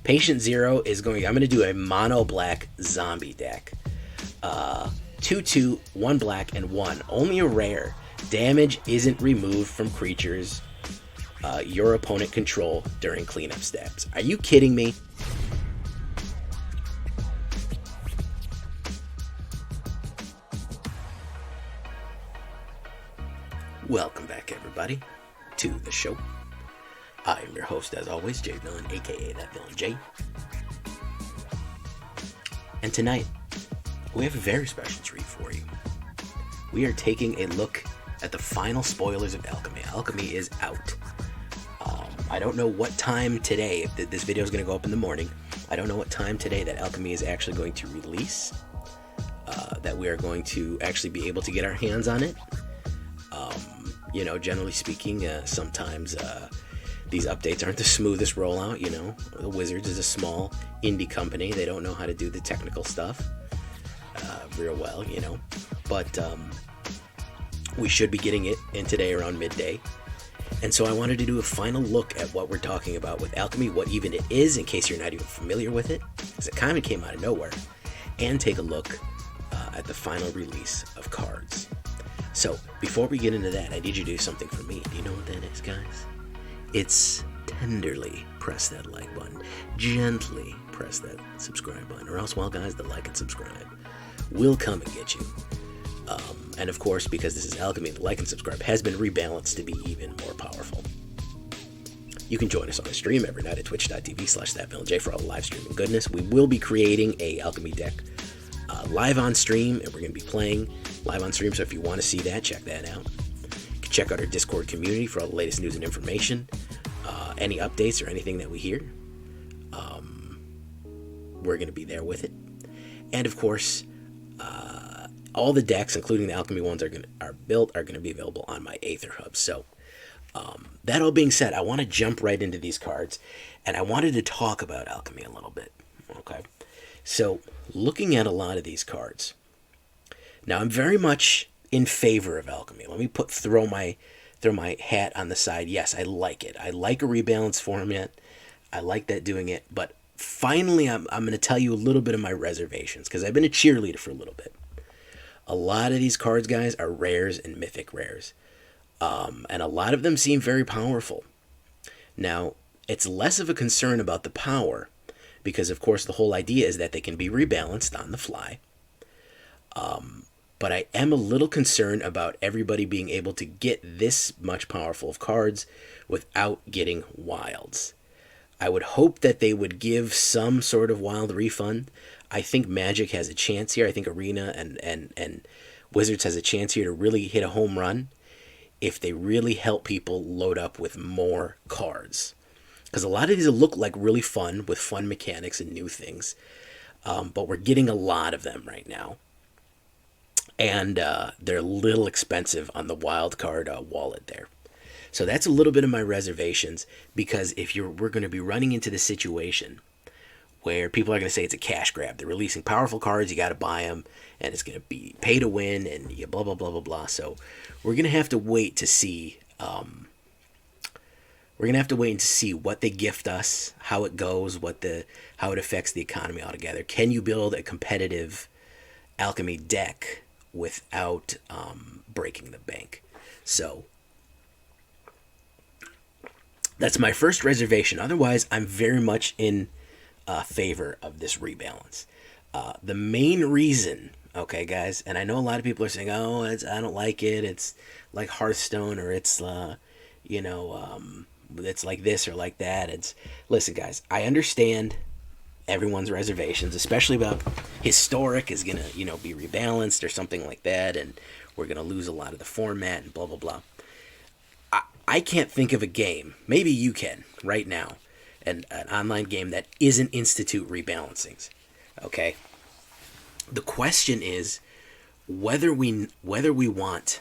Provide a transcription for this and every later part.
Patient Zero is going. I'm going to do a mono black zombie deck. 2/2, 1 black, and 1. Only a rare. Damage isn't removed from creatures your opponent control during cleanup steps. Are you kidding me? Welcome back, everybody, to the show. I am your host, as always, Jay Villain, aka That Villain Jay. And tonight, we have a very special treat for you. We are taking a look at the final spoilers of Alchemy. Alchemy is out. I don't know what time today, if this video is going to go up in the morning, I don't know what time today that Alchemy is actually going to release, that we are going to actually be able to get our hands on it. You know, generally speaking, sometimes these updates aren't the smoothest rollout, you know. The Wizards is a small indie company. They don't know how to do the technical stuff real well, you know. But we should be getting it in today around midday. And so I wanted to do a final look at what we're talking about with Alchemy, what even it is, in case you're not even familiar with it, because it kind of came out of nowhere, and take a look at the final release of cards. So, before we get into that, I need you to do something for me. Do you know what that is, guys? It's tenderly press that like button. Gently press that subscribe button. Or else, well, guys, the like and subscribe will come and get you. And of course, because this is Alchemy, the like and subscribe has been rebalanced to be even more powerful. You can join us on the stream every night at twitch.tv/thatvillainj for all the live streaming goodness. We will be creating a Alchemy deck live on stream, and we're going to be playing live on stream, so if you want to see that, check that out. You can check out our Discord community for all the latest news and information, any updates or anything that we hear. We're going to be there with it. And of course, all the decks, including the Alchemy ones, are going to be available on my AetherHub. So, that all being said, I want to jump right into these cards, and I wanted to talk about Alchemy a little bit. Okay, so looking at a lot of these cards, now I'm very much in favor of Alchemy. Let me throw my hat on the side. Yes, I like it. I like a rebalance format. I like that doing it. But finally, I'm going to tell you a little bit of my reservations, because I've been a cheerleader for a little bit. A lot of these cards, guys, are rares and mythic rares. And a lot of them seem very powerful. Now, it's less of a concern about the power, because, of course, the whole idea is that they can be rebalanced on the fly. But I am a little concerned about everybody being able to get this much powerful of cards without getting wilds. I would hope that they would give some sort of wild refund. I think Magic has a chance here. I think Arena and Wizards has a chance here to really hit a home run if they really help people load up with more cards. Because a lot of these look like really fun, with fun mechanics and new things. But we're getting a lot of them right now. And they're a little expensive on the wild card wallet there. So that's a little bit of my reservations, because we're going to be running into the situation where people are going to say it's a cash grab. They're releasing powerful cards, you got to buy them, and it's going to be pay to win, and you blah, blah, blah, blah, blah. So we're going to have to wait to see... we're going to have to wait to see what they gift us, how it goes, how it affects the economy altogether. Can you build a competitive Alchemy deck without breaking the bank? So that's my first reservation. Otherwise, I'm very much in favor of this rebalance. The main reason, okay, guys, and I know a lot of people are saying, oh, I don't like it. It's like Hearthstone, or it's, it's like this or like that. Listen, guys, I understand everyone's reservations, especially about historic is going to, be rebalanced or something like that, and we're going to lose a lot of the format and blah, blah, blah. I can't think of a game, maybe you can right now, an online game that isn't institute rebalancings. Okay? The question is whether we want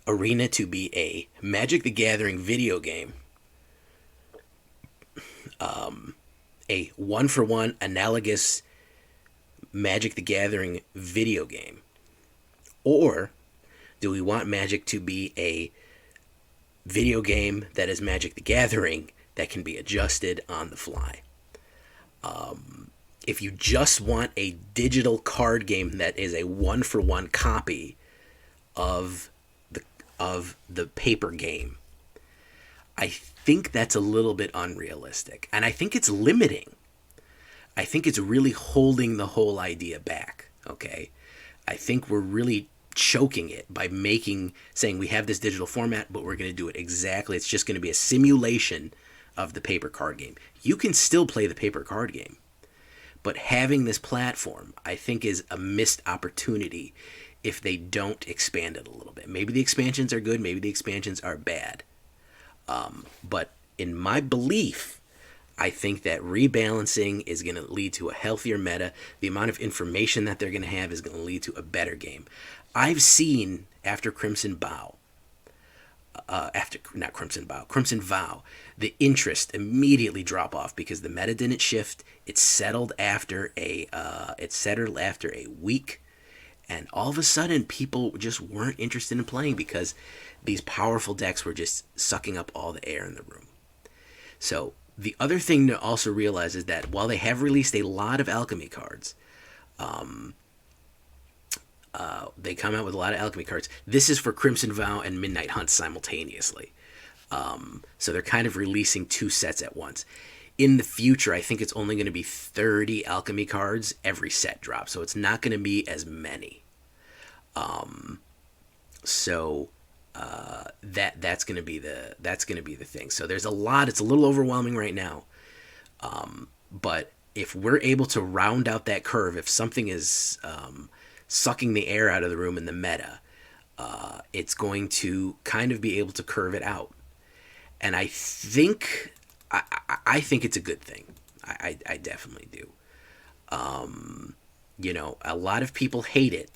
Arena to be a Magic the Gathering video game, a one-for-one analogous Magic the Gathering video game, or do we want Magic to be a video game that is Magic the Gathering that can be adjusted on the fly. If you just want a digital card game that is a one-for-one copy of the paper game, I think that's a little bit unrealistic, and I think it's limiting. I think it's really holding the whole idea back. Okay, I think we're really choking it by saying we have this digital format, but we're going to do it exactly. It's just going to be a simulation of the paper card game. You can still play the paper card game, but having this platform, I think, is a missed opportunity if they don't expand it a little bit. Maybe the expansions are good, maybe the expansions are bad. But in my belief, I think that rebalancing is going to lead to a healthier meta. The amount of information that they're going to have is going to lead to a better game. I've seen after Crimson Vow, Crimson Vow, the interest immediately drop off because the meta didn't shift. It settled after a week, and all of a sudden people just weren't interested in playing because these powerful decks were just sucking up all the air in the room. So the other thing to also realize is that while they have released a lot of Alchemy cards, they come out with a lot of Alchemy cards. This is for Crimson Vow and Midnight Hunt simultaneously. So they're kind of releasing two sets at once. In the future, I think it's only going to be 30 Alchemy cards every set drop, so it's not going to be as many. That's going to be the thing. So there's a lot. It's a little overwhelming right now. But if we're able to round out that curve, if something is sucking the air out of the room in the meta, it's going to kind of be able to curve it out. And I think it's a good thing. I definitely do. A lot of people hate it.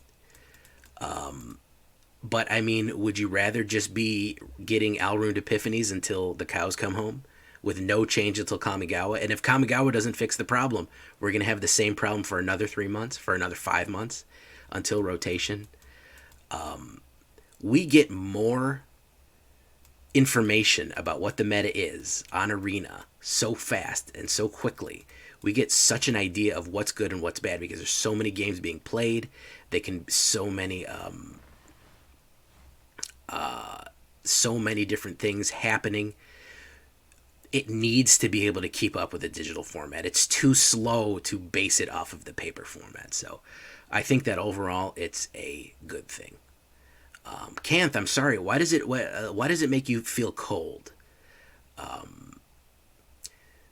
But I mean, would you rather just be getting Alruined Epiphanies until the cows come home with no change until Kamigawa? And if Kamigawa doesn't fix the problem, we're going to have the same problem for another 3 months, for another 5 months until rotation. We get more information about what the meta is on Arena so fast and so quickly. We get such an idea of what's good and what's bad because there's so many games being played. So many different things happening. It needs to be able to keep up with the digital format. It's too slow to base it off of the paper format. So I think that overall it's a good thing. Kanth, I'm sorry. Why does it make you feel cold?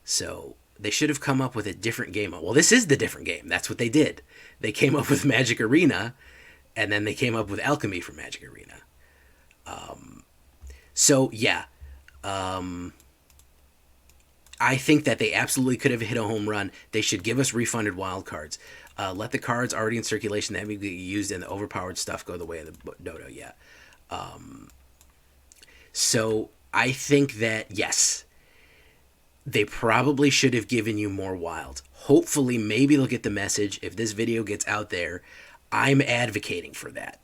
So they should have come up with a different game. Well, this is the different game. That's what they did. They came up with Magic Arena, and then they came up with Alchemy for Magic Arena. I think that they absolutely could have hit a home run. They should give us refunded wild cards. Let the cards already in circulation that may be used in the overpowered stuff go the way of the dodo. Yeah. So I think that, yes, they probably should have given you more wild. Hopefully, maybe they'll get the message. If this video gets out there, I'm advocating for that.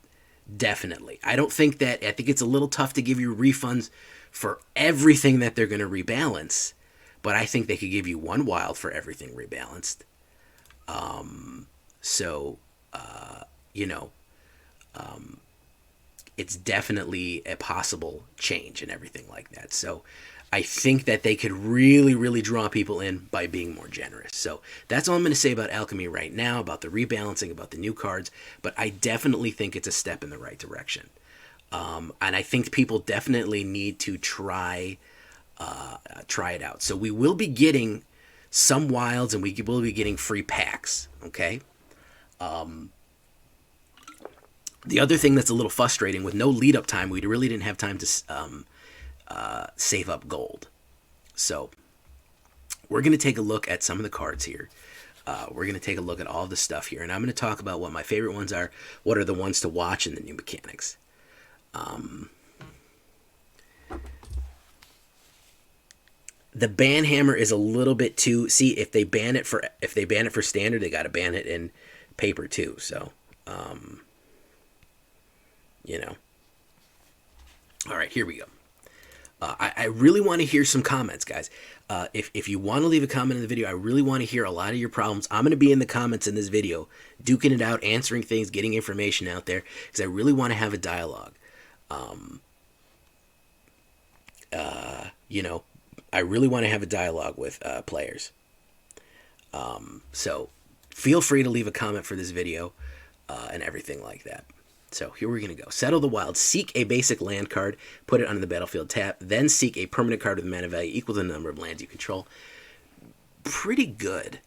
Definitely. I think it's a little tough to give you refunds for everything that they're going to rebalance, but I think they could give you one wild for everything rebalanced. It's definitely a possible change and everything like that. So I think that they could really, really draw people in by being more generous. So that's all I'm going to say about Alchemy right now, about the rebalancing, about the new cards. But I definitely think it's a step in the right direction. And I think people definitely need to try it out. So we will be getting some wilds and we will be getting free packs. Okay. The other thing that's a little frustrating, with no lead up time, we really didn't have time to save up gold. So we're going to take a look at some of the cards here. We're going to take a look at all the stuff here, and I'm going to talk about what my favorite ones are, what are the ones to watch in the new mechanics. The ban hammer is a little bit too, see, if they ban it for standard, they got to ban it in paper too. So all right, here we go. I really want to hear some comments, guys. If you want to leave a comment in the video, I really want to hear a lot of your problems. I'm going to be in the comments in this video, duking it out, answering things, getting information out there, because I really want to have a dialogue. You know, I really want to have a dialogue with players. So feel free to leave a comment for this video and everything like that. So here we're going to go. Settle the Wild. Seek a basic land card. Put it under the battlefield tap. Then seek a permanent card with mana value equal to the number of lands you control. Pretty good.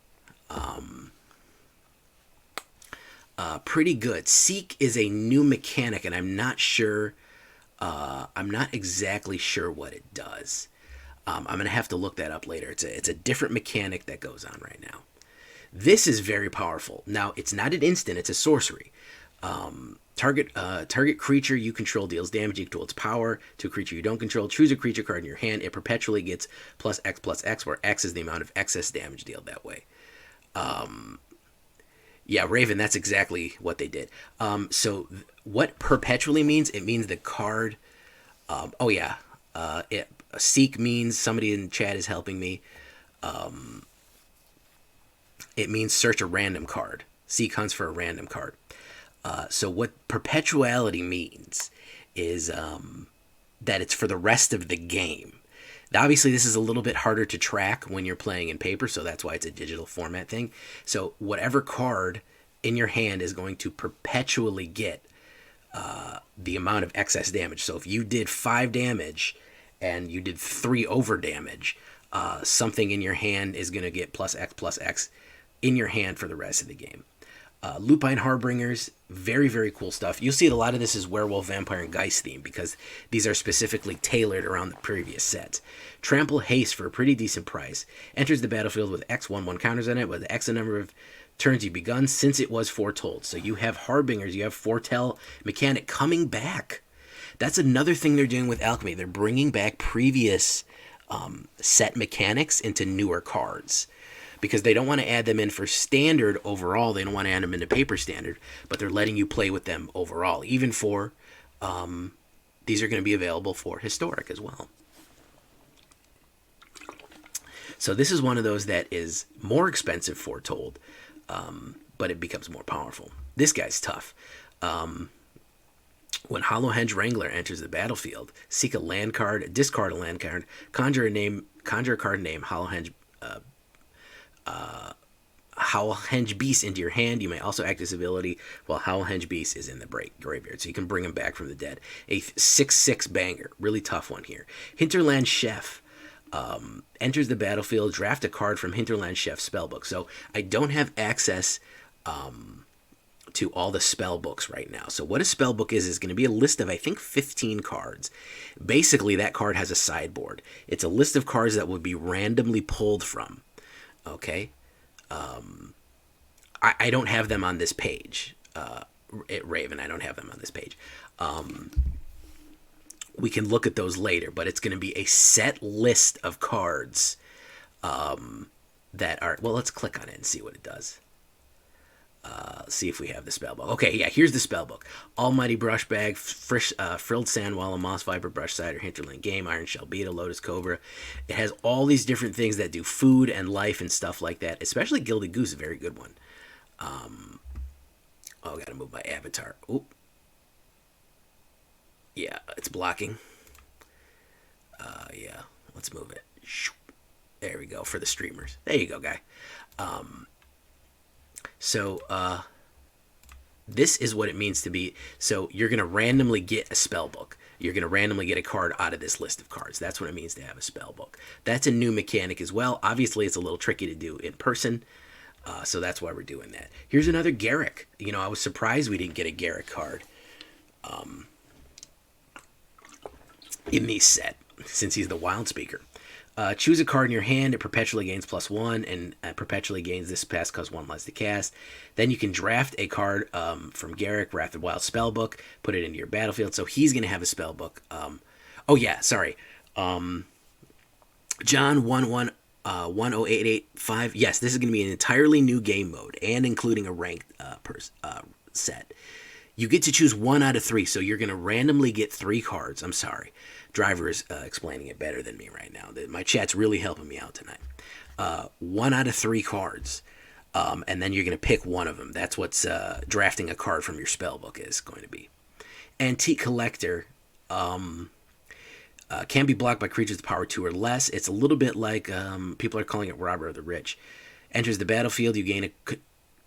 Pretty good. Seek is a new mechanic, and I'm not sure. I'm not exactly sure what it does. I'm going to have to look that up later. It's a different mechanic that goes on right now. This is very powerful. Now, it's not an instant. It's a sorcery. Target creature you control deals damage equal to its power to a creature you don't control. Choose a creature card in your hand. It perpetually gets +X, where X is the amount of excess damage dealt that way. Yeah, Raven, that's exactly what they did. So what perpetually means, it means the card... Seek means somebody in chat is helping me. It means search a random card. Seek hunts for a random card. So what perpetuality means is that it's for the rest of the game. Now, obviously, this is a little bit harder to track when you're playing in paper, so that's why it's a digital format thing. So whatever card in your hand is going to perpetually get the amount of excess damage. So if you did 5 damage and you did 3 over damage, something in your hand is going to get +X in your hand for the rest of the game. Lupine Harbingers, very, very cool stuff. You'll see a lot of this is Werewolf, Vampire, and Geist theme because these are specifically tailored around the previous sets. Trample Haste for a pretty decent price. Enters the battlefield with X/1/1 counters on it with X number of turns you've begun since it was foretold. So you have Harbingers, you have Foretell mechanic coming back. That's another thing they're doing with Alchemy. They're bringing back previous set mechanics into newer cards, because they don't want to add them in for standard overall. They don't want to add them into paper standard, but they're letting you play with them overall. Even for, these are going to be available for historic as well. So this is one of those that is more expensive foretold, but it becomes more powerful. This guy's tough. When Hollowhenge Wrangler enters the battlefield, seek a land card, discard a land card, conjure a card named Howlhenge Beast into your hand. You may also act this ability while Howlhenge Beast is in the graveyard, so you can bring him back from the dead. A 6/6 banger, really tough one here. Hinterland Chef enters the battlefield. Draft a card from Hinterland Chef's spellbook. So I don't have access to all the spell books right now. So what a spell book is going to be a list of, I think, 15 cards. Basically, that card has a sideboard. It's a list of cards that would be randomly pulled from. Okay, I don't have them on this page. Raven, I don't have them on this page. We can look at those later, but it's going to be a set list of cards that are... Well, let's click on it and see what it does. See if we have the spellbook. Okay, yeah, here's the spellbook. Almighty Brushbag, Frilled Sandwalla, Moss Viper, Brush Cider, Hinterland Game, Iron Shell Beta, Lotus Cobra. It has all these different things that do food and life and stuff like that. Especially Gilded Goose, a very good one. I gotta move my avatar. Oop. Yeah, it's blocking. Yeah, let's move it. There we go, for the streamers. There you go, guy. So, this is what it means to be... So, you're going to randomly get a spell book. You're going to randomly get a card out of this list of cards. That's what it means to have a spell book. That's a new mechanic as well. Obviously, it's a little tricky to do in person. So, that's why we're doing that. Here's another Garrick. You know, I was surprised we didn't get a Garrick card in this set, since he's the Wild Speaker. Choose a card in your hand. It perpetually gains +1 and perpetually gains this pass cost 1 less to cast. Then you can draft a card from Garrick, Wrath of the Wild Spellbook, put it into your battlefield. So he's going to have a spellbook. Oh yeah, sorry. John 10885. Yes, this is going to be an entirely new game mode and including a ranked set. You get to choose 1 out of 3, so you're going to randomly get 3 cards. I'm sorry. Driver is explaining it better than me right now. My chat's really helping me out tonight. 1 out of 3 cards. And then you're going to pick one of them. That's what's drafting a card from your spellbook is going to be. Antique Collector can be blocked by creatures with power 2 or less. It's a little bit like, people are calling it Robber of the Rich. Enters the battlefield, you gain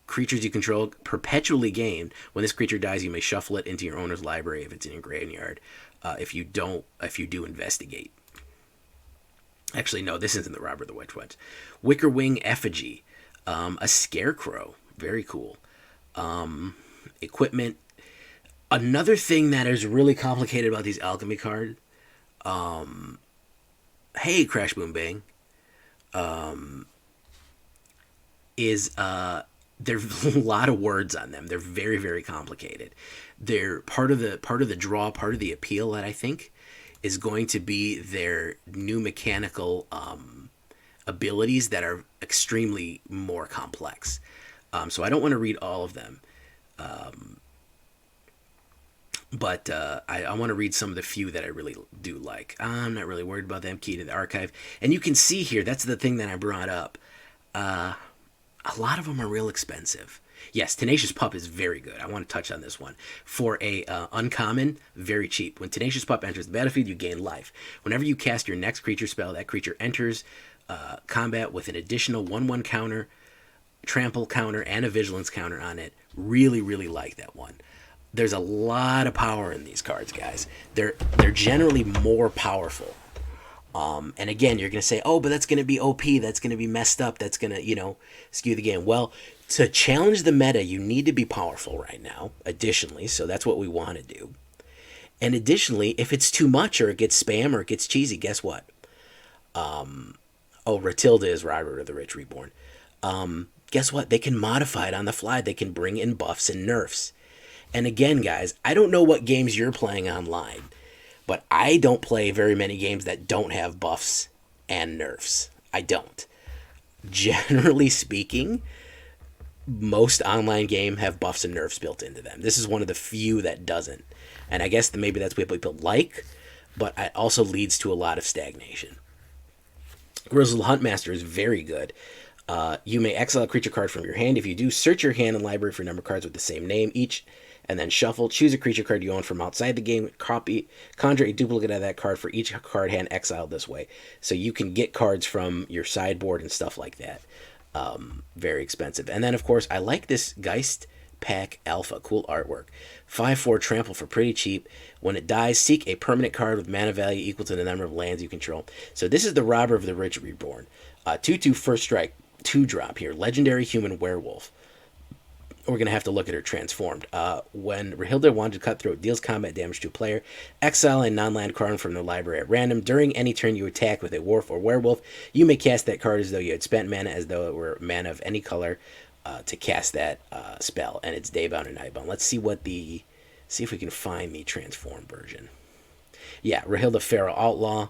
creatures you control perpetually gain. When this creature dies, you may shuffle it into your owner's library if it's in your graveyard. If you do investigate. Actually, no, this isn't the Robber of the Witch Witch. Wicker Wing Effigy. A scarecrow. Very cool. Equipment. Another thing that is really complicated about these alchemy cards. Hey, Crash Boom Bang. Is there's a lot of words on them. They're very, very complicated. They're part of the draw, part of the appeal that I think is going to be their new mechanical abilities that are extremely more complex. So I don't want to read all of them. But I want to read some of the few that I really do like. I'm not really worried about them. Key to the archive. And you can see here, that's the thing that I brought up. A lot of them are real expensive. Yes, Tenacious Pup is very good. I want to touch on this one. For a uncommon, very cheap. When Tenacious Pup enters the battlefield, you gain life. Whenever you cast your next creature spell, that creature enters combat with an additional 1/1 counter, trample counter, and a vigilance counter on it. Really, really like that one. There's a lot of power in these cards, guys. They're generally more powerful. And again, you're going to say, oh, but that's going to be OP. That's going to be messed up. That's going to, skew the game. Well, to challenge the meta, you need to be powerful right now, additionally. So that's what we want to do. And additionally, if it's too much or it gets spam or it gets cheesy, guess what? Ratilda is Robber of the Rich Reborn. Guess what? They can modify it on the fly. They can bring in buffs and nerfs. And again, guys, I don't know what games you're playing online, but I don't play very many games that don't have buffs and nerfs. I don't. Generally speaking, most online games have buffs and nerfs built into them. This is one of the few that doesn't. And I guess maybe that's what people like, but it also leads to a lot of stagnation. Grizzled Huntmaster is very good. You may exile a creature card from your hand. If you do, search your hand and library for a number of cards with the same name each, and then shuffle. Choose a creature card you own from outside the game. Conjure a duplicate of that card for each card hand exiled this way. So you can get cards from your sideboard and stuff like that. Very expensive. And then, of course, I like this Geist Pack Alpha. Cool artwork. 5/4 trample for pretty cheap. When it dies, seek a permanent card with mana value equal to the number of lands you control. So this is the Robber of the Rich Reborn. 2/2 first strike. 2-drop here. Legendary Human Werewolf. We're going to have to look at her transformed. When Rahilda Wanted Cutthroat deals combat damage to a player, exile a non-land card from their library at random. During any turn you attack with a Dwarf or Werewolf, you may cast that card as though you had spent mana, as though it were mana of any color, to cast that spell. And it's daybound and nightbound. Let's see see if we can find the transformed version. Yeah, Rahilda Feral Outlaw.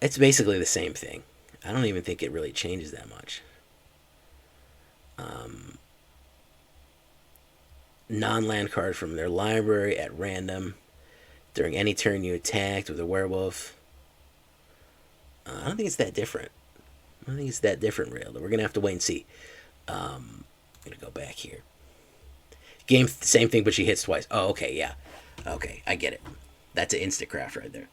It's basically the same thing. I don't even think it really changes that much. Non-land card from their library at random. During any turn you attacked with a werewolf. I don't think it's that different. Rail. We're going to have to wait and see. I'm going to go back here. Game, same thing, but she hits twice. Oh, okay, yeah. Okay, I get it. That's an Instacraft right there.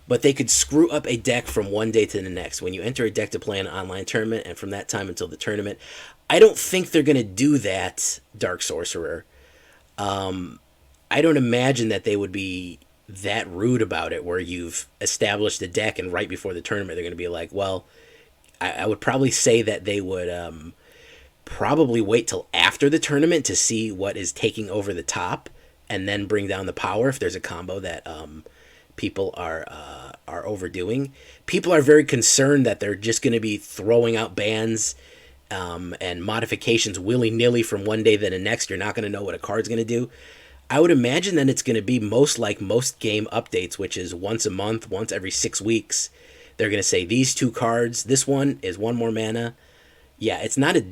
But they could screw up a deck from one day to the next. When you enter a deck to play an online tournament, and from that time until the tournament, I don't think they're going to do that, Dark Sorcerer. I don't imagine that they would be that rude about it, where you've established a deck and right before the tournament they're going to be like, well, I would probably say that they would probably wait till after the tournament to see what is taking over the top and then bring down the power if there's a combo that people are overdoing. People are very concerned that they're just going to be throwing out bans and modifications willy-nilly from one day to the next. You're not going to know what a card's going to do. I would imagine that it's going to be most like most game updates, which is once a month, once every 6 weeks. They're going to say these two cards. This one is one more mana. Yeah, it's not a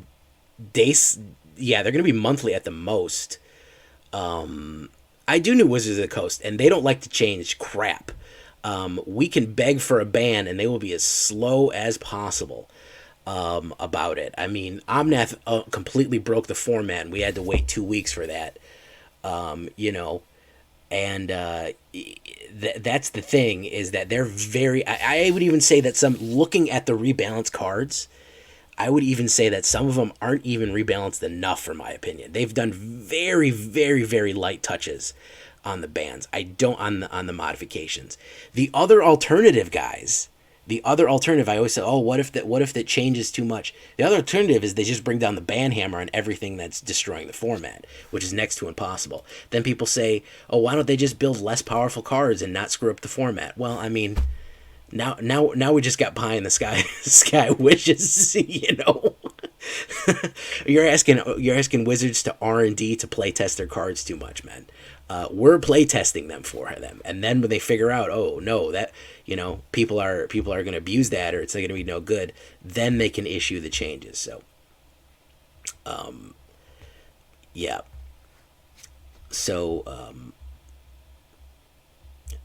day. Yeah, they're going to be monthly at the most. I do know Wizards of the Coast, and they don't like to change crap. We can beg for a ban, and they will be as slow as possible about it. I mean, Omnath completely broke the format, and we had to wait 2 weeks for that. You know, and that's the thing, is that they're very. I would even say that some, looking at the rebalance cards, I would even say that some of them aren't even rebalanced enough, for my opinion. They've done very, very, very light touches on the bans. I don't on the modifications. The other alternative, guys. The other alternative, I always say, oh, what if that changes too much? The other alternative is they just bring down the ban hammer on everything that's destroying the format, which is next to impossible. Then people say, oh, why don't they just build less powerful cards and not screw up the format? Well, I mean, now we just got pie in the sky wishes, you know. you're asking Wizards to R&D to play test their cards too much, man. We're play testing them for them, and then when they figure out, oh no, that, you know, people are going to abuse that, or it's going to be no good, then they can issue the changes. So, yeah. So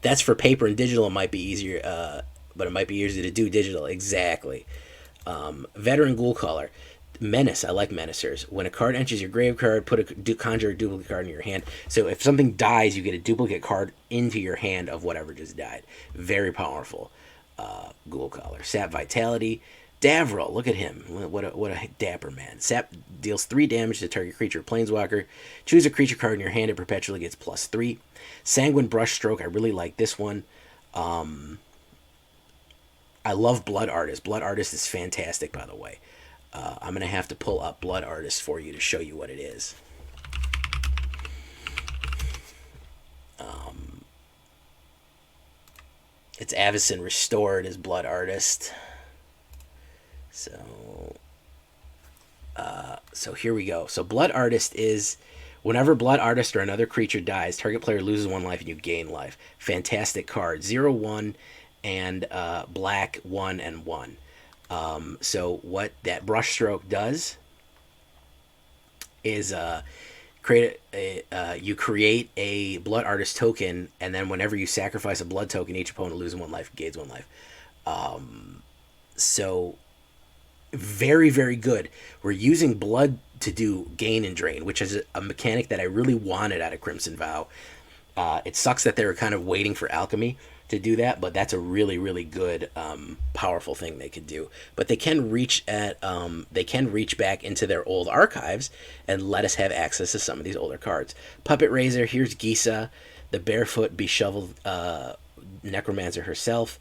that's for paper and digital. It might be easier, but it might be easier to do digital. Exactly. Veteran Ghoul Caller. Menace. I like Menacers. When a card enters your grave card, conjure a duplicate card in your hand. So if something dies, you get a duplicate card into your hand of whatever just died. Very powerful. Ghoul Caller. Sap Vitality. Davril. Look at him. What a dapper man. Sap deals 3 damage to target creature or planeswalker. Choose a creature card in your hand. It perpetually gets +3. Sanguine Brushstroke. I really like this one. I love Blood Artist. Blood Artist is fantastic, by the way. I'm going to have to pull up Blood Artist for you to show you what it is. It's Avacyn Restored as Blood Artist. So here we go. So Blood Artist is, whenever Blood Artist or another creature dies, target player loses 1 life and you gain life. Fantastic card. 0/1 and black 1 and 1. So what that Brushstroke does is you create a Blood Artist token, and then whenever you sacrifice a blood token, each opponent loses 1 life, gains 1 life. So very, very good. We're using blood to do gain and drain, which is a mechanic that I really wanted out of Crimson Vow. It sucks that they were kind of waiting for Alchemy to do that, but that's a really, really good, powerful thing they could do. But they can reach back into their old archives and let us have access to some of these older cards. Puppet Raiser. Here's Gisa, the barefoot beshoveled necromancer herself.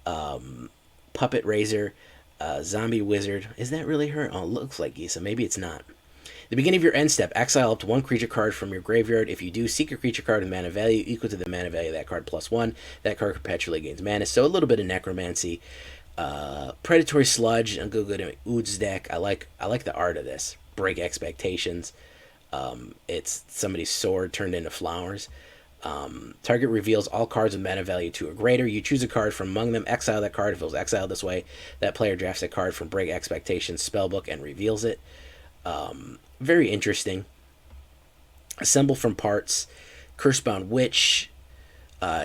Puppet Raiser, zombie wizard. Is that really her? Oh, it looks like Gisa. Maybe it's not. The beginning of your end step, exile up to 1 creature card from your graveyard. If you do, seek a creature card with mana value equal to the mana value of that card +1. That card perpetually gains mana. So a little bit of necromancy. Predatory Sludge. I'll go good at Ood's deck. I like the art of this. Break expectations. It's somebody's sword turned into flowers. Target reveals all cards with mana value 2 or greater. You choose a card from among them, exile that card. If it was exiled this way, that player drafts a card from Break Expectations spellbook and reveals it. Very interesting. Assemble from parts. Cursebound Witch.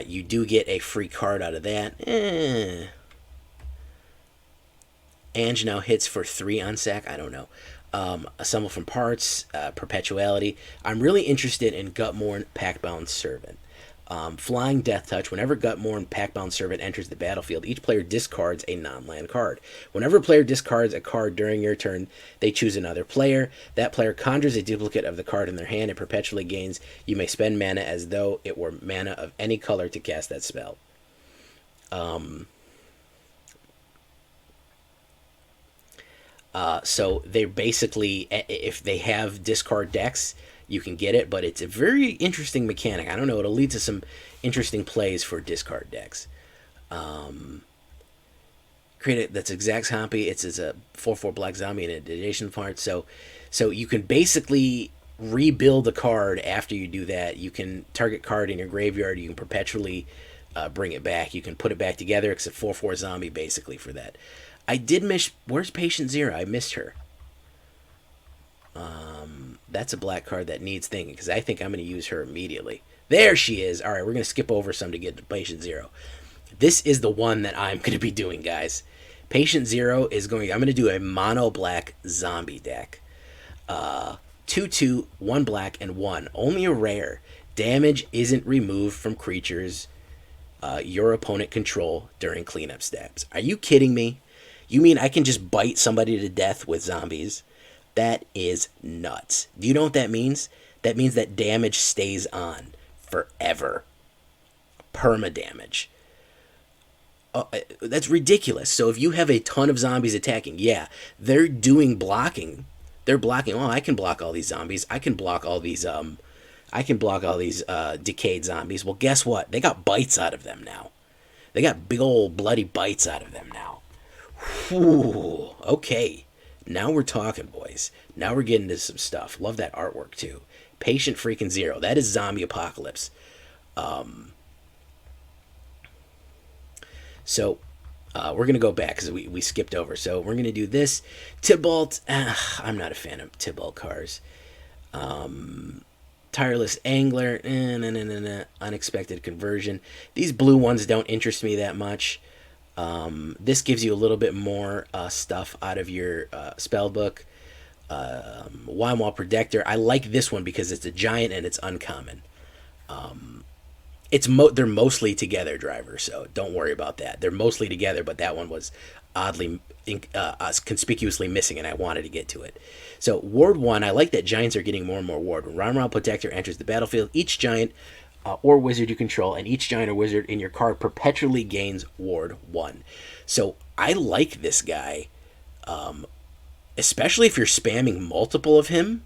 You do get a free card out of that. Ange now hits for 3 on sack. I don't know. Assemble from parts. Perpetuality. I'm really interested in Gutmorn Packbound Servant. Flying Death Touch. Whenever Gutmorn Packbound Servant enters the battlefield, each player discards a non-land card. Whenever a player discards a card during your turn, they choose another player. That player conjures a duplicate of the card in their hand and perpetually gains. You may spend mana as though it were mana of any color to cast that spell. So they're basically, if they have discard decks, you can get it, but it's a very interesting mechanic. I don't know, it'll lead to some interesting plays for discard decks. Create it, that's exact copy. It's a 4/4 black zombie and a addition part. So you can basically rebuild a card after you do that. You can target card in your graveyard. You can perpetually bring it back. You can put it back together. It's a 4/4 zombie basically for that. I did miss. Where's Patient Zero? I missed her. That's a black card that needs thinking because I think I'm going to use her immediately. There she is. All right, we're going to skip over some to get to Patient Zero. This is the one that I'm going to be doing, guys. Patient Zero is going. I'm going to do a mono black zombie deck. 2/2, 1 black, and 1. Only a rare. Damage isn't removed from creatures your opponent control during cleanup steps. Are you kidding me? You mean I can just bite somebody to death with zombies? That is nuts. Do you know what that means? That means that damage stays on forever. Perma-damage. That's ridiculous. So if you have a ton of zombies attacking, yeah, they're doing blocking. They're blocking. Oh, I can block all these zombies. I can block all these decayed zombies. Well, guess what? They got bites out of them now. They got big old bloody bites out of them now. Whew. Okay. Now we're talking, boys. Now we're getting to some stuff. Love that artwork, too. Patient freaking Zero. That is Zombie Apocalypse. So, we're going to go back because we skipped over. So, we're going to do this. Tybalt. I'm not a fan of Tybalt cards. Tireless Angler. Unexpected Conversion. These blue ones don't interest me that much. This gives you a little bit more stuff out of your spell book. Wine Wall Protector. I like this one because it's a giant and it's uncommon. They're mostly together, Driver, so don't worry about that. They're mostly together, but that one was oddly conspicuously missing, and I wanted to get to it. So Ward 1, I like that giants are getting more and more ward. When Wine Wall Protector enters the battlefield, each giant or wizard you control, and each giant or wizard in your card perpetually gains Ward 1. So I like this guy, especially if you're spamming multiple of him.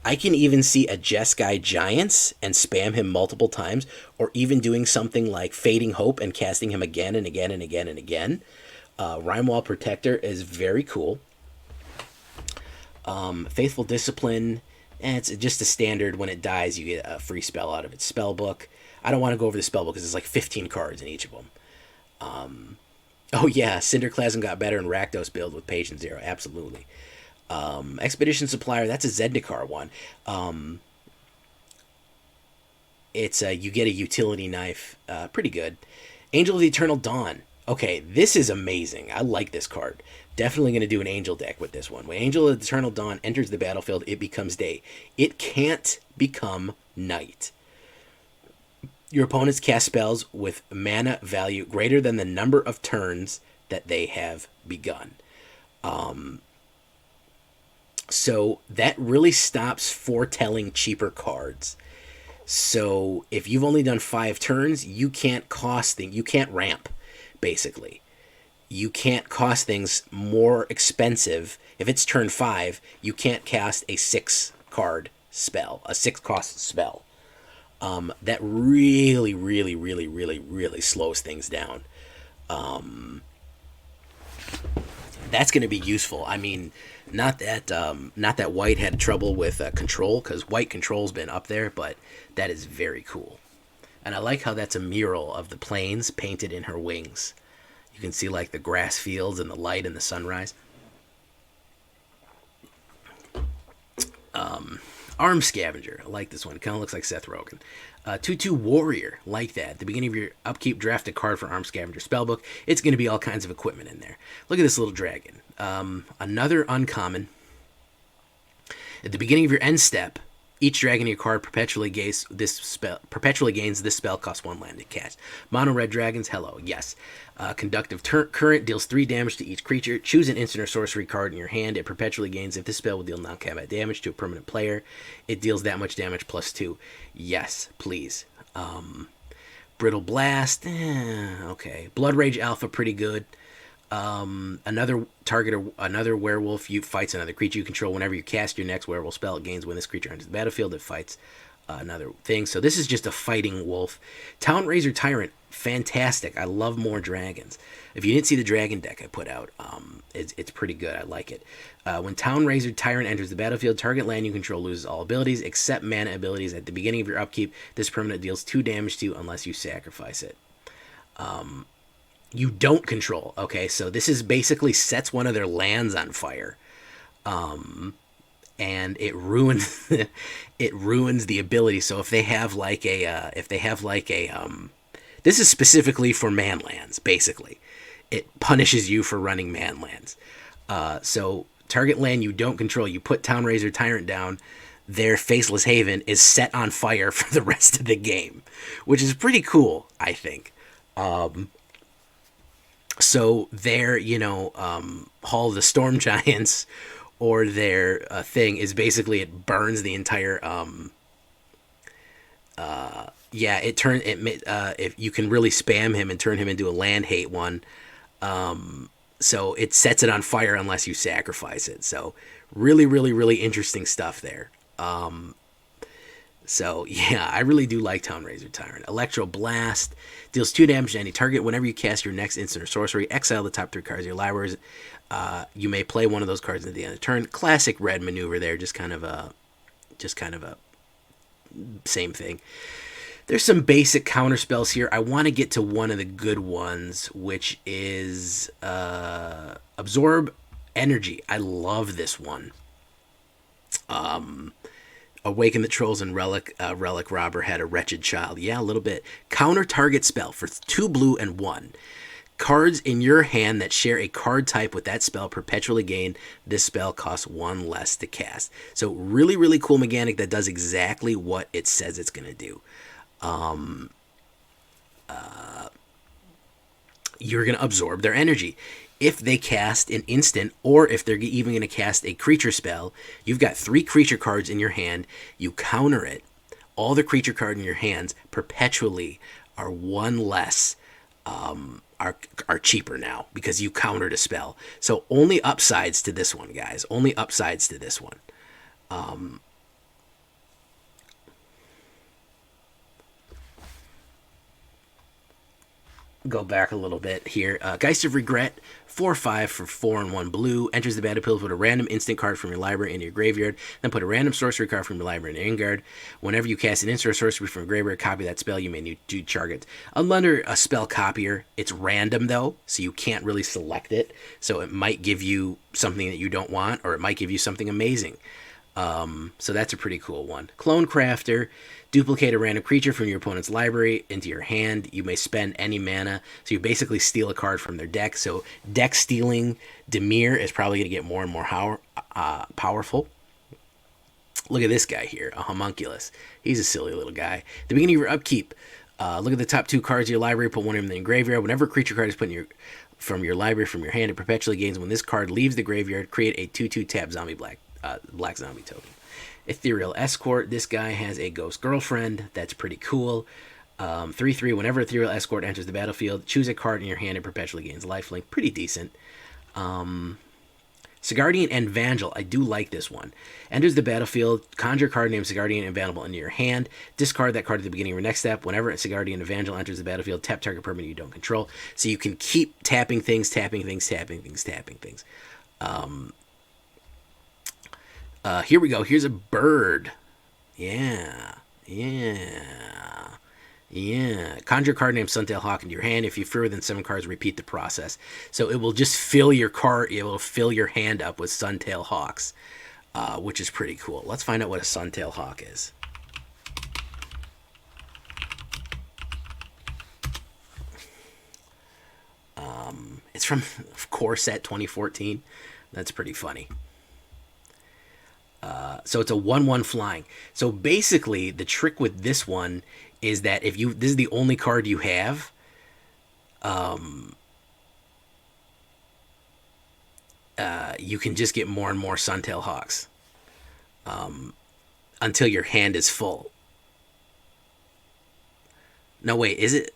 I can even see a Jeskai Giants and spam him multiple times, or even doing something like Fading Hope and casting him again and again and again and again. Rime Wall Protector is very cool. Faithful Discipline. And it's just a standard. When it dies, you get a free spell out of its spell book. I don't want to go over the spell book because it's like 15 cards in each of them. Oh yeah, Cinderclasm got better in Rakdos build with Patient Zero. Absolutely. Expedition Supplier, that's a Zendikar one. It's you get a utility knife. Pretty good. Angel of the Eternal Dawn. Okay, this is amazing. I like this card. Definitely going to do an Angel deck with this one. When Angel of the Eternal Dawn enters the battlefield, it becomes day. It can't become night. Your opponents cast spells with mana value greater than the number of turns that they have begun. So that really stops foretelling cheaper cards. So if you've only done 5 turns, you can't cost things. You can't ramp, basically. You can't cost things more expensive. If it's turn 5, you can't cast a 6-card spell, a 6-cost spell. That really, really, really, really, really slows things down. That's going to be useful. I mean, not that White had trouble with control, because White control's been up there, but that is very cool. And I like how that's a mural of the plains painted in her wings. You can see like the grass fields and the light and the sunrise. Arm Scavenger. I like this one. Kind of looks like Seth Rogen. 2/2 Warrior. Like that. At the beginning of your upkeep, draft a card for Arm Scavenger spellbook. It's going to be all kinds of equipment in there. Look at this little dragon. Another uncommon. At the beginning of your end step, each dragon in your card perpetually gains this spell. Costs 1 land to cast. Mono red dragons. Hello. Yes. Conductive current deals 3 damage to each creature. Choose an instant or sorcery card in your hand. It perpetually gains. If this spell will deal non-combat damage to a permanent player, it deals that much damage plus 2. Yes, please. Brittle Blast. Okay. Blood Rage Alpha, pretty good. Another werewolf. You fights another creature you control. Whenever you cast your next werewolf spell, it gains when this creature enters the battlefield. It fights another thing. So this is just a fighting wolf. Town Razor Tyrant, fantastic. I love more dragons. If you didn't see the dragon deck I put out, it's pretty good. I like it. When Town Razor Tyrant enters the battlefield, target land you control loses all abilities except mana abilities. At the beginning of your upkeep, this permanent deals 2 damage to you unless you sacrifice it. You don't control. Okay, so this is basically sets one of their lands on fire. And it ruins it ruins the ability. So if they have like a this is specifically for man lands, basically. It punishes you for running man lands. So target land you don't control, you put Town Razor Tyrant down, their Faceless Haven is set on fire for the rest of the game, which is pretty cool, I think. So their, Hall of the Storm Giants, or their thing is basically it burns the entire if you can really spam him and turn him into a land hate one. So it sets it on fire unless you sacrifice it. So really, really, really interesting stuff there. So yeah, I really do like Town Razor Tyrant. Electro Blast deals 2 damage to any target. Whenever you cast your next instant or sorcery, exile the top 3 cards of your library. You may play one of those cards at the end of the turn. Classic red maneuver there, just kind of a same thing. There's some basic counter spells here. I want to get to one of the good ones, which is Absorb Energy. I love this one. Awaken the Trolls and Relic Robber had a wretched child. Yeah, a little bit. Counter target spell for 2 blue and 1. Cards in your hand that share a card type with that spell perpetually gain. This spell costs 1 less to cast. So really, really cool mechanic that does exactly what it says it's going to do. You're going to absorb their energy. If they cast an instant, or if they're even going to cast a creature spell, you've got 3 creature cards in your hand. You counter it. All the creature cards in your hands perpetually are 1 less. Are cheaper now because you countered a spell. So only upsides to this one, guys. Only upsides to this one. Go back a little bit here. Geist of Regret, 4/5 for 4 and 1 blue. Enters the battlefield, put a random instant card from your library into your graveyard. Then put a random sorcery card from your library into your guard. Whenever you cast an instant or sorcery from a graveyard, copy that spell. You may need to target. Under a spell copier, it's random though, so you can't really select it. So it might give you something that you don't want, or it might give you something amazing. So that's a pretty cool one. Clone Crafter. Duplicate a random creature from your opponent's library into your hand. You may spend any mana. So you basically steal a card from their deck. So deck stealing Dimir is probably going to get more and more powerful. Look at this guy here, a homunculus. He's a silly little guy. At the beginning of your upkeep, look at the top 2 cards of your library. Put one of them in the graveyard. Whenever a creature card is put in from your library, from your hand, it perpetually gains. When this card leaves the graveyard, create a 2/2 tap zombie black zombie token. Ethereal Escort. This guy has a ghost girlfriend. That's pretty cool. 3/3. Whenever Ethereal Escort enters the battlefield, choose a card in your hand and perpetually gains lifelink. Pretty decent. Sigardian Evangel. I do like this one. Enters the battlefield, conjure a card named Sigardian Evangel into your hand. Discard that card at the beginning of your next step. Whenever Sigardian Evangel enters the battlefield, tap target permanent you don't control. So you can keep tapping things. Here we go. Here's a bird. Yeah. Conjure a card named Suntail Hawk into your hand. If you fewer than 7 cards, repeat the process. So it will just fill your card. It will fill your hand up with Suntail Hawks, which is pretty cool. Let's find out what a Suntail Hawk is. It's from Core Set 2014. That's pretty funny. So it's a 1/1 flying. So basically, the trick with this one is that if this is the only card you have, you can just get more and more Suntail Hawks until your hand is full. No, wait, is it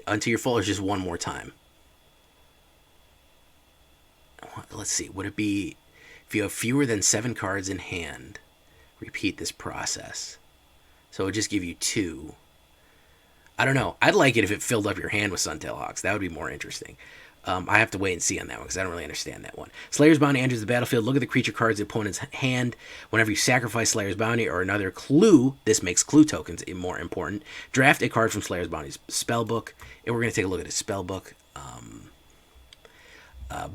until you're full, or just one more time? Let's see. Would it be if you have fewer than 7 cards in hand? repeat this process. So it would just give you 2. I don't know. I'd like it if it filled up your hand with Suntail Hawks. That would be more interesting. I have to wait and see on that one because I don't really understand that one. Slayer's Bounty enters the battlefield. Look at the creature cards in the opponent's hand. Whenever you sacrifice Slayer's Bounty or another clue, this makes clue tokens more important. Draft a card from Slayer's Bounty's spellbook. And we're going to take a look at his spellbook.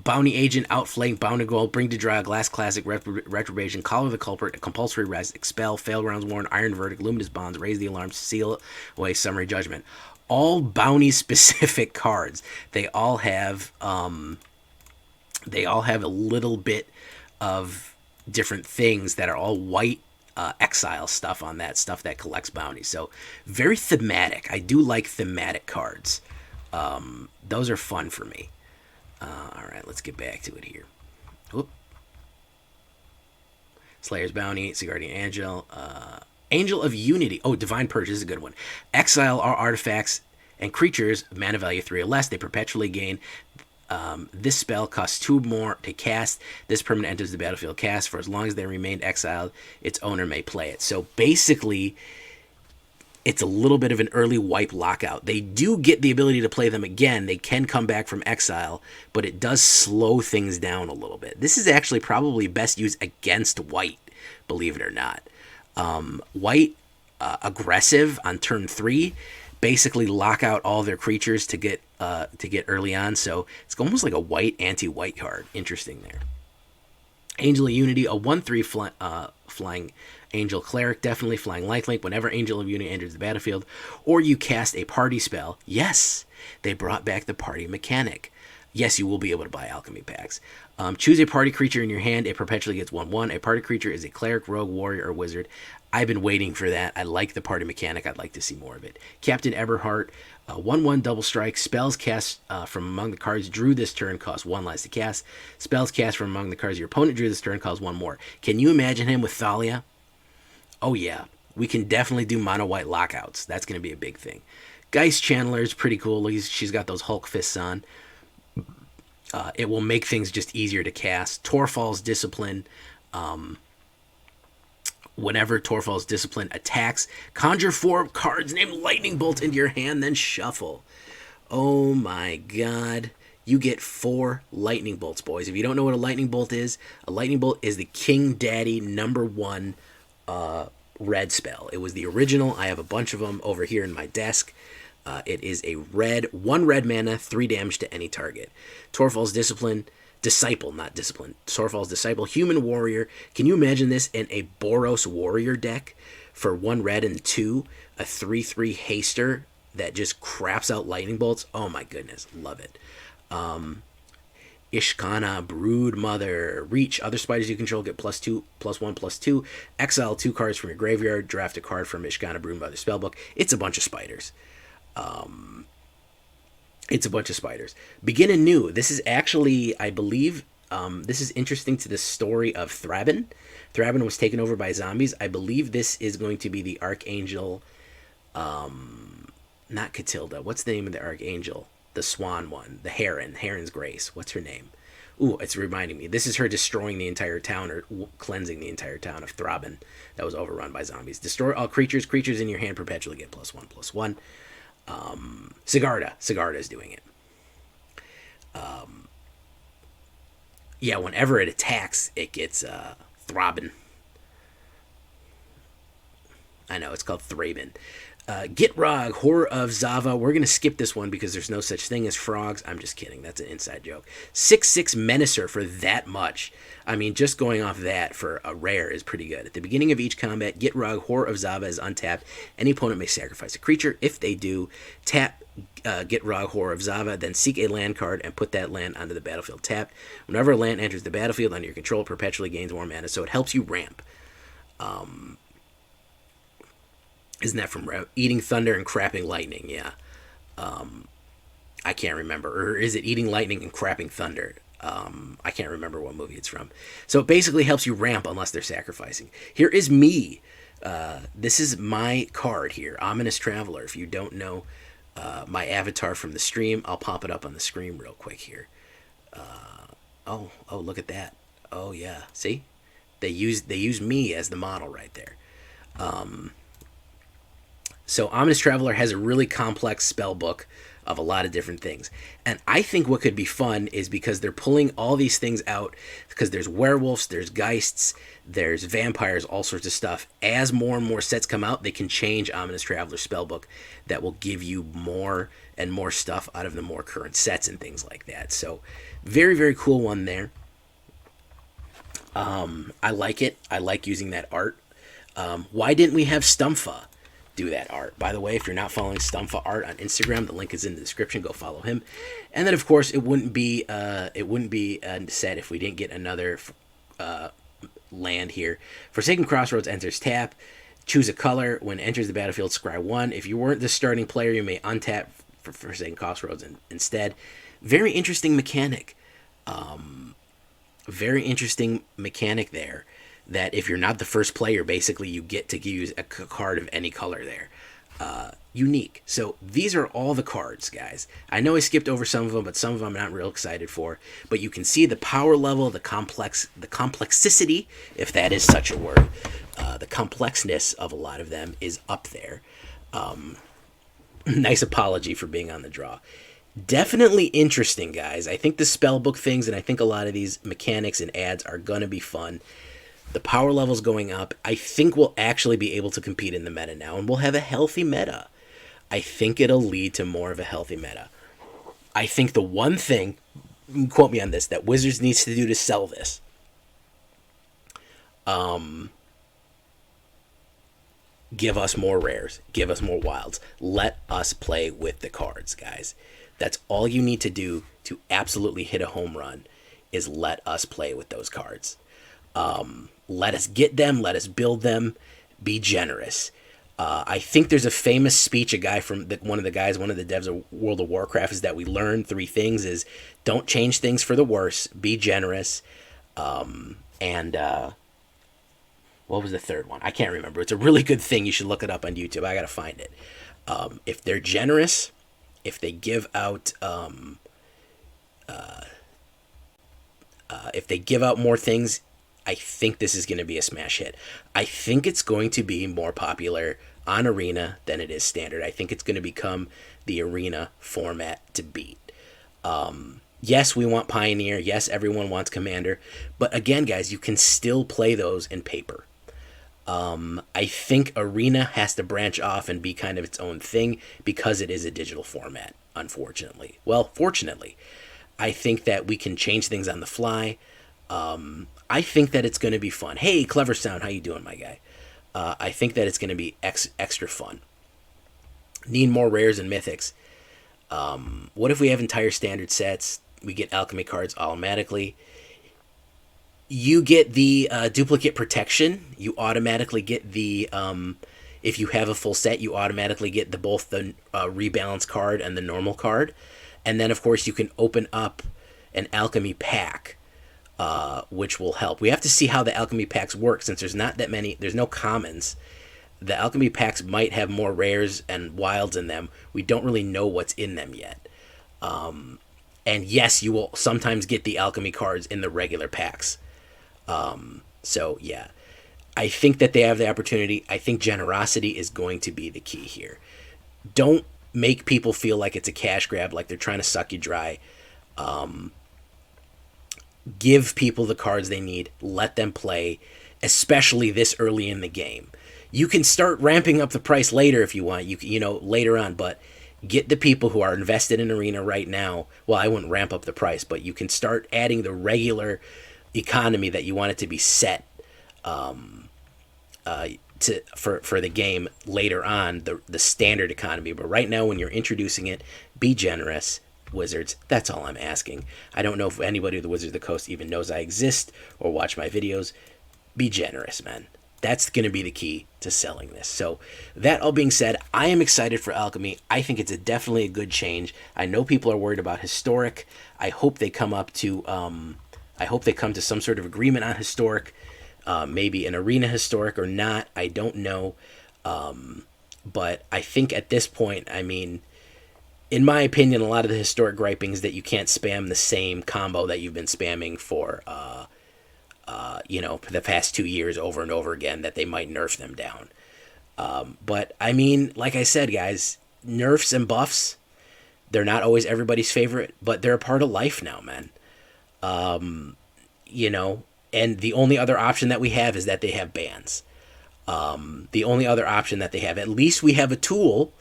Bounty Agent, Outflank, Bounty Gold, Bring to Draw, Glass Classic, Retrobation, Collar the Culprit, Compulsory Rest, Expel, Fail Grounds Warn, Iron Verdict, Luminous Bonds, Raise the Alarm, Seal Away, Summary Judgment. All bounty-specific cards. They all have a little bit of different things that are all white exile stuff on that, stuff that collects bounties. So very thematic. I do like thematic cards. Those are fun for me. All right, let's get back to it here. Whoop. Slayer's Bounty, Sigardian Angel, Angel of Unity. Oh, Divine Purge is a good one. Exile all artifacts and creatures of mana value 3 or less. They perpetually gain. This spell costs 2 more to cast. This permanent enters the battlefield cast. For as long as they remain exiled, its owner may play it. So basically, it's a little bit of an early wipe lockout. They do get the ability to play them again. They can come back from exile, but it does slow things down a little bit. This is actually probably best used against white, believe it or not. White, aggressive on turn 3, basically lock out all their creatures to get early on. So it's almost like a white anti-white card. Interesting there. Angel of Unity, a 1/3 flying Angel Cleric, definitely flying lifelink. Whenever Angel of Unity enters the battlefield, or you cast a party spell, yes, they brought back the party mechanic. Yes, you will be able to buy alchemy packs. Choose a party creature in your hand. It perpetually gets 1/1. A party creature is a cleric, rogue, warrior, or wizard. I've been waiting for that. I like the party mechanic. I'd like to see more of it. Captain Eberhart, 1/1 double strike. Spells cast from among the cards drew this turn cost 1 less to cast. Spells cast from among the cards your opponent drew this turn cost 1 more. Can you imagine him with Thalia? Oh yeah, we can definitely do mono white lockouts. That's going to be a big thing. Geist Channeler is pretty cool. She's got those Hulk fists on. It will make things just easier to cast. Torfall's Discipline. Whenever Torfall's Discipline attacks, conjure 4 cards named Lightning Bolt into your hand, then shuffle. Oh my god. You get 4 Lightning Bolts, boys. If you don't know what a Lightning Bolt is, a Lightning Bolt is the King Daddy #1 red spell. It was the original. I have a bunch of them over here in my desk. It is a red, 1 red mana, 3 damage to any target. Torfall's Disciple, not Discipline. Torfall's Disciple, Human Warrior. Can you imagine this in a Boros Warrior deck for 1 red and 2, a 3/3 haster that just craps out lightning bolts? Oh my goodness, love it. Ishkana, Broodmother, Reach. Other spiders you control get +2, +1, +2. Exile 2 cards from your graveyard. Draft a card from Ishkana, Broodmother spellbook. It's a bunch of spiders. Begin anew. This is actually, I believe, this is interesting to the story of Thraben. Thraben was taken over by zombies. I believe this is going to be the Archangel, not Catilda. What's the name of the Archangel? The swan one, the Heron, Heron's Grace. What's her name? Ooh, it's reminding me. This is her destroying the entire town, or cleansing the entire town of Thraben that was overrun by zombies. Destroy all creatures. Creatures in your hand perpetually get +1, +1. Sigarda is doing it. Yeah, whenever it attacks, it gets Thraben. I know, it's called Thraben. Gitrog, Horror of Zava. We're going to skip this one because there's no such thing as frogs. I'm just kidding. That's an inside joke. 6/6 Menacer for that much. I mean, just going off that for a rare is pretty good. At the beginning of each combat, Gitrog, Horror of Zava is untapped. Any opponent may sacrifice a creature. If they do, tap Gitrog, Horror of Zava, then seek a land card and put that land onto the battlefield tapped. Whenever a land enters the battlefield under your control, it perpetually gains more mana, so it helps you ramp. Isn't that from Eating Thunder and Crapping Lightning? Yeah. I can't remember. Or is it Eating Lightning and Crapping Thunder? I can't remember what movie it's from. So it basically helps you ramp unless they're sacrificing. Here is me. This is my card here. Ominous Traveler. If you don't know my avatar from the stream, I'll pop it up on the screen real quick here. Oh, look at that. Oh, yeah. See? They use me as the model right there. So Ominous Traveler has a really complex spell book of a lot of different things. And I think what could be fun is because they're pulling all these things out, because there's werewolves, there's geists, there's vampires, all sorts of stuff. As more and more sets come out, they can change Ominous Traveler's spellbook that will give you more and more stuff out of the more current sets and things like that. So very, very cool one there. I like it. I like using that art. Why didn't we have STUMFA do that art? By the way, if you're not following STUMFA art on Instagram, the link is in the description. Go follow him. And then, of course, it wouldn't be a set if we didn't get another land here. Forsaken Crossroads enters tap. Choose a color. When it enters the battlefield, scry 1. If you weren't the starting player, you may untap for Forsaken Crossroads instead. Very interesting mechanic. Very interesting mechanic there, that if you're not the first player, basically you get to use a card of any color there. Unique. So these are all the cards, guys. I know I skipped over some of them, but some of them I'm not real excited for. But you can see the power level, the complexity, if that is such a word, the complexness of a lot of them is up there. Nice apology for being on the draw. Definitely interesting, guys. I think the spellbook things and I think a lot of these mechanics and ads are going to be fun. The power level's going up. I think we'll actually be able to compete in the meta now, and we'll have a healthy meta. I think it'll lead to more of a healthy meta. I think the one thing, quote me on this, that Wizards needs to do to sell this, give us more rares, give us more wilds. Let us play with the cards, guys. That's all you need to do to absolutely hit a home run, is let us play with those cards. Let us get them, let us build them, be generous. I think there's a famous speech, a guy from one of the devs of World of Warcraft, is that we learned 3 things: is don't change things for the worse, be generous, and what was the third one? I can't remember. It's a really good thing. You should look it up on YouTube. I gotta find it. If they're generous, if they give out more things, I think this is going to be a smash hit. I think it's going to be more popular on Arena than it is Standard. I think it's going to become the Arena format to beat. Yes, we want Pioneer. Yes, everyone wants Commander. But again, guys, you can still play those in paper. I think Arena has to branch off and be kind of its own thing because it is a digital format, unfortunately. Well, fortunately. I think that we can change things on the fly. I think that it's going to be fun. Hey, Clever Sound, how you doing, my guy? I think that it's going to be extra fun. Need more rares and mythics. What if we have entire standard sets? We get alchemy cards automatically. You get the duplicate protection. You automatically get the... if you have a full set, you automatically get both the rebalance card and the normal card. And then, of course, you can open up an alchemy pack, which will help. We have to see how the alchemy packs work, since there's not that many. There's no commons. The alchemy packs might have more rares and wilds in them. We don't really know what's in them yet. And yes, you will sometimes get the alchemy cards in the regular packs. So yeah, I think that they have the opportunity. I think generosity is going to be the key here. Don't make people feel like it's a cash grab, like they're trying to suck you dry. Give people the cards they need. Let them play, especially this early in the game. You can start ramping up the price later if you want. You know, later on, but get the people who are invested in Arena right now. Well, I wouldn't ramp up the price, but you can start adding the regular economy that you want it to be set for the game later on, the standard economy. But right now, when you're introducing it, be generous, Wizards. That's all I'm asking. I don't know if anybody of the Wizards of the Coast even knows I exist or watch my videos. Be generous, man. That's going to be the key to selling this. So that all being said, I am excited for Alchemy. I think it's definitely a good change. I know people are worried about Historic. I hope they come to some sort of agreement on Historic. Maybe an Arena Historic or not. I don't know. But I think at this point, I mean, in my opinion, a lot of the Historic griping is that you can't spam the same combo that you've been spamming for for the past 2 years over and over again, that they might nerf them down. But I mean, like I said, guys, nerfs and buffs, they're not always everybody's favorite, but they're a part of life now, man. And the only other option that we have is that they have bans. The only other option that they have, at least we have a tool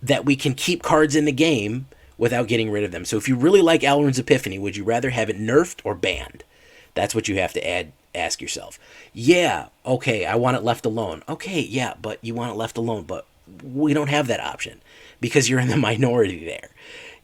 that we can keep cards in the game without getting rid of them. So if you really like Alrund's Epiphany, would you rather have it nerfed or banned? That's what you have to ask yourself. Yeah, okay, I want it left alone. Okay, yeah, but you want it left alone, but we don't have that option because you're in the minority there.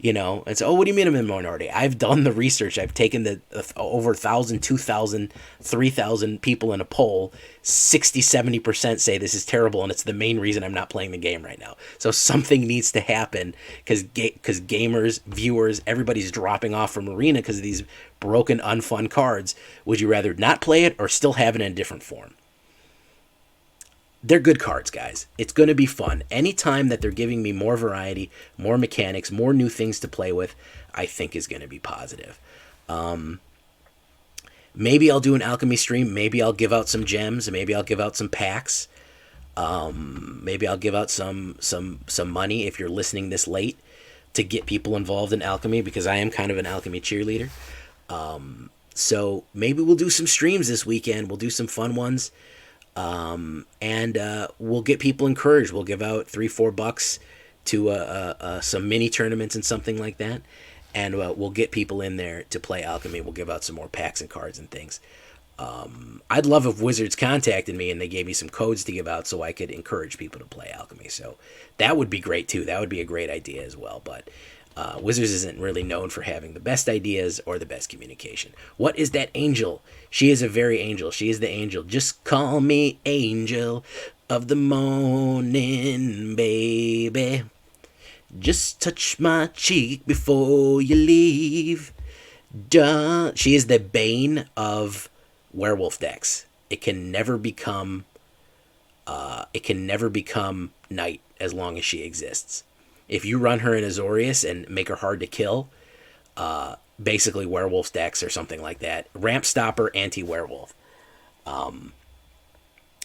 And so, what do you mean I'm in the minority? I've done the research. I've taken the over 1,000, 2,000, 3,000 people in a poll. 60, 70% say this is terrible, and it's the main reason I'm not playing the game right now. So something needs to happen because gamers, viewers, everybody's dropping off from Arena because of these broken, unfun cards. Would you rather not play it or still have it in a different form? They're good cards, guys. It's going to be fun. Anytime that they're giving me more variety, more mechanics, more new things to play with, I think is going to be positive. Maybe I'll do an alchemy stream. Maybe I'll give out some gems. Maybe I'll give out some packs. Maybe I'll give out some money if you're listening this late to get people involved in alchemy, because I am kind of an alchemy cheerleader. So maybe we'll do some streams this weekend. We'll do some fun ones. And we'll get people encouraged. We'll give out $3-4 to some mini tournaments and something like that, and we'll get people in there to play alchemy. We'll give out some more packs and cards and things. I'd love if Wizards contacted me and they gave me some codes to give out so I could encourage people to play alchemy. So that would be great too. That would be a great idea as well. But Wizards isn't really known for having the best ideas or the best communication. What is that angel? She is a very angel. She is the angel. Just call me angel of the morning, baby. Just touch my cheek before you leave. Duh. She is the bane of werewolf decks. It can never become night as long as she exists. If you run her in Azorius and make her hard to kill, basically werewolf decks or something like that. Ramp stopper, anti-werewolf.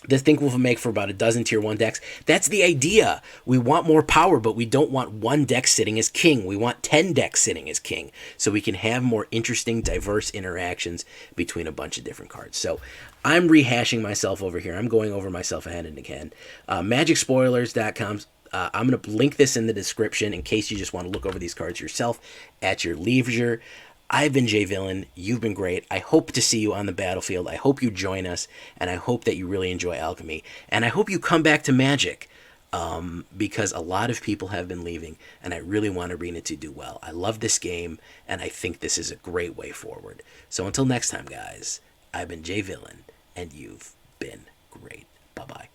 This thing will make for about a dozen tier 1 decks. That's the idea. We want more power, but we don't want one deck sitting as king. We want 10 decks sitting as king, so we can have more interesting, diverse interactions between a bunch of different cards. So I'm rehashing myself over here. I'm going over myself ahead and again. MagicSpoilers.com. I'm going to link this in the description in case you just want to look over these cards yourself at your leisure. I've been Jay Villain. You've been great. I hope to see you on the battlefield. I hope you join us, and I hope that you really enjoy alchemy. And I hope you come back to Magic, because a lot of people have been leaving, and I really want Arena to do well. I love this game, and I think this is a great way forward. So until next time, guys, I've been Jay Villain, and you've been great. Bye-bye.